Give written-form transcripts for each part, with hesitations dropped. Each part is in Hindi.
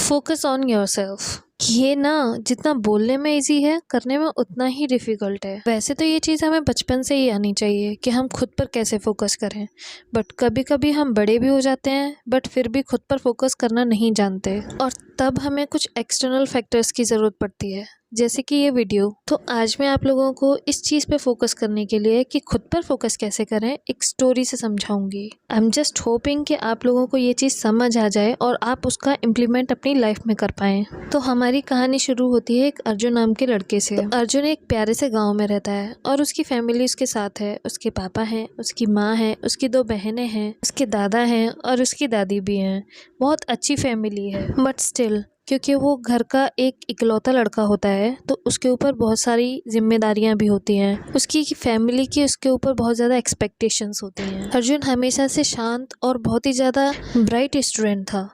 Focus on yourself. ये ना जितना बोलने में इजी है, करने में उतना ही डिफ़िकल्ट है। वैसे तो ये चीज़ हमें बचपन से ही आनी चाहिए कि हम खुद पर कैसे फोकस करें, बट कभी कभी हम बड़े भी हो जाते हैं बट फिर भी खुद पर फोकस करना नहीं जानते, और तब हमें कुछ एक्सटर्नल फैक्टर्स की ज़रूरत पड़ती है, जैसे कि ये वीडियो। तो आज मैं आप लोगों को इस चीज़ पे फोकस करने के लिए कि खुद पर फोकस कैसे करें, एक स्टोरी से समझाऊंगी। आई एम जस्ट होपिंग कि आप लोगों को ये चीज़ समझ आ जाए और आप उसका इम्प्लीमेंट अपनी लाइफ में कर पाएँ। तो हमारी कहानी शुरू होती है एक अर्जुन नाम के लड़के से। तो अर्जुन एक प्यारे से गाँव में रहता है और उसकी फैमिली उसके साथ है। उसके पापा हैं, उसकी माँ है, उसकी 2 बहनें हैं, उसके दादा हैं और उसकी दादी भी हैं। बहुत अच्छी फैमिली है, बट स्टिल क्योंकि वो घर का एक इकलौता लड़का होता है तो उसके ऊपर बहुत सारी जिम्मेदारियां भी होती हैं। उसकी फैमिली की उसके ऊपर बहुत ज़्यादा एक्सपेक्टेशंस होती हैं। अर्जुन हमेशा से शांत और बहुत ही ज़्यादा ब्राइट स्टूडेंट था,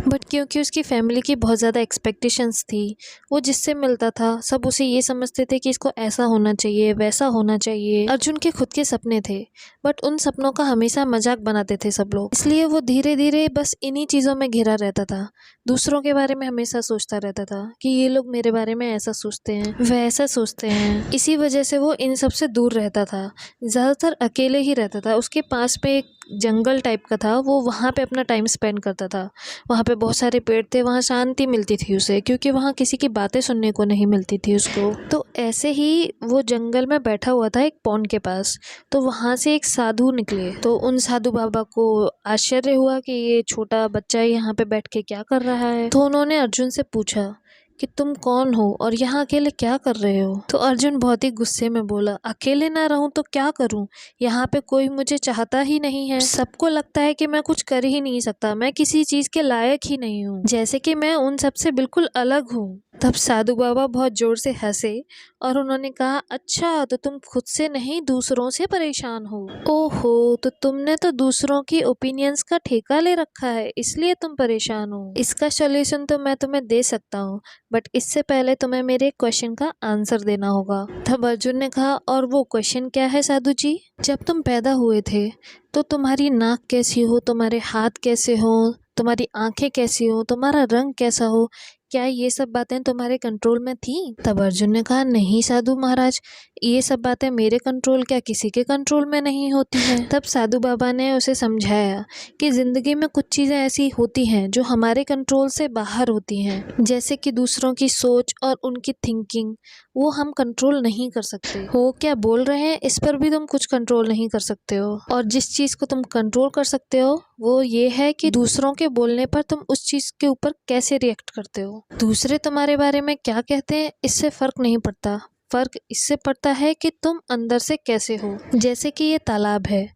बट क्योंकि उसकी फैमिली की बहुत ज़्यादा एक्सपेक्टेशंस थी, वो जिससे मिलता था सब उसे ये समझते थे कि इसको ऐसा होना चाहिए, वैसा होना चाहिए। अर्जुन के खुद के सपने थे, बट उन सपनों का हमेशा मजाक बनाते थे सब लोग, इसलिए वो धीरे धीरे बस इन्हीं चीज़ों में घिरा रहता था। दूसरों के बारे में हमेशा सोचता रहता था कि ये लोग मेरे बारे में ऐसा सोचते हैं, वैसा सोचते हैं। इसी वजह से वो इन सब से दूर रहता था, ज़्यादातर अकेले ही रहता था। उसके पास में एक जंगल टाइप का था, वो वहाँ पे अपना टाइम स्पेंड करता था। वहाँ पे बहुत सारे पेड़ थे, वहाँ शांति मिलती थी उसे, क्योंकि वहाँ किसी की बातें सुनने को नहीं मिलती थी उसको। तो ऐसे ही वो जंगल में बैठा हुआ था एक पॉन्ड के पास, तो वहाँ से एक साधु निकले। तो उन साधु बाबा को आश्चर्य हुआ कि ये छोटा बच्चा यहाँ पे बैठ के क्या कर रहा है। तो उन्होंने अर्जुन से पूछा कि तुम कौन हो और यहाँ अकेले क्या कर रहे हो। तो अर्जुन बहुत ही गुस्से में बोला, अकेले ना रहूं तो क्या करूं, यहाँ पे कोई मुझे चाहता ही नहीं है। सबको लगता है कि मैं कुछ कर ही नहीं सकता, मैं किसी चीज के लायक ही नहीं हूँ, जैसे कि मैं उन सबसे बिल्कुल अलग हूँ। तब साधु बाबा बहुत जोर से हंसे और उन्होंने कहा, अच्छा तो तुम खुद से नहीं दूसरों से परेशान हो। ओहो, तो तुमने तो दूसरों की ओपिनियंस का ठेका ले रखा है, इसलिए तुम परेशान हो। इसका सॉल्यूशन तो मैं तुम्हें दे सकता हूँ, बट इससे पहले तुम्हें मेरे क्वेश्चन का आंसर देना होगा। तब अर्जुन ने कहा, और वो क्वेश्चन क्या है साधु जी? जब तुम पैदा हुए थे तो तुम्हारी नाक कैसी हो, तुम्हारे हाथ कैसे हो, तुम्हारी आंखें कैसी हो, तुम्हारा रंग कैसा हो, क्या ये सब बातें तुम्हारे कंट्रोल में थी? तब अर्जुन ने कहा, नहीं साधु महाराज, ये सब बातें मेरे कंट्रोल क्या किसी के कंट्रोल में नहीं होती हैं। तब साधु बाबा ने उसे समझाया कि ज़िंदगी में कुछ चीज़ें ऐसी होती हैं जो हमारे कंट्रोल से बाहर होती हैं, जैसे कि दूसरों की सोच और उनकी थिंकिंग, वो हम कंट्रोल नहीं कर सकते। हो क्या बोल रहे हैं, इस पर भी तुम कुछ कंट्रोल नहीं कर सकते हो। और जिस चीज़ को तुम कंट्रोल कर सकते हो वो ये है कि दूसरों के बोलने पर तुम उस चीज़ के ऊपर कैसे रिएक्ट करते हो। दूसरे तुम्हारे बारे में क्या कहते हैं इससे फ़र्क नहीं पड़ता, फ़र्क इससे पड़ता है कि तुम अंदर से कैसे हो। जैसे कि ये तालाब है,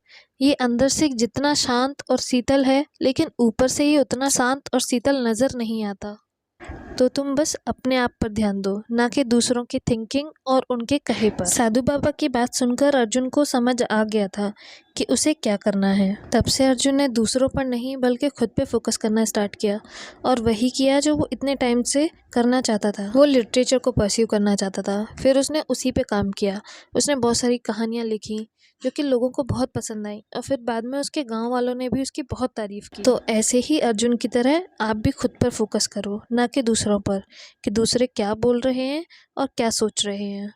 ये अंदर से जितना शांत और शीतल है, लेकिन ऊपर से ये उतना शांत और शीतल नज़र नहीं आता। तो तुम बस अपने आप पर ध्यान दो, ना कि दूसरों की थिंकिंग और उनके कहे पर। साधु बाबा की बात सुनकर अर्जुन को समझ आ गया था कि उसे क्या करना है। तब से अर्जुन ने दूसरों पर नहीं बल्कि खुद पे फोकस करना स्टार्ट किया, और वही किया जो वो इतने टाइम से करना चाहता था। वो लिटरेचर को परस्यू करना चाहता था, फिर उसने उसी पे काम किया। उसने बहुत सारी कहानियाँ लिखी जो कि लोगों को बहुत पसंद आई, और फिर बाद में उसके गांव वालों ने भी उसकी बहुत तारीफ की। तो ऐसे ही अर्जुन की तरह आप भी खुद पर फोकस करो, ना कि दूसरों पर, कि दूसरे क्या बोल रहे हैं और क्या सोच रहे हैं।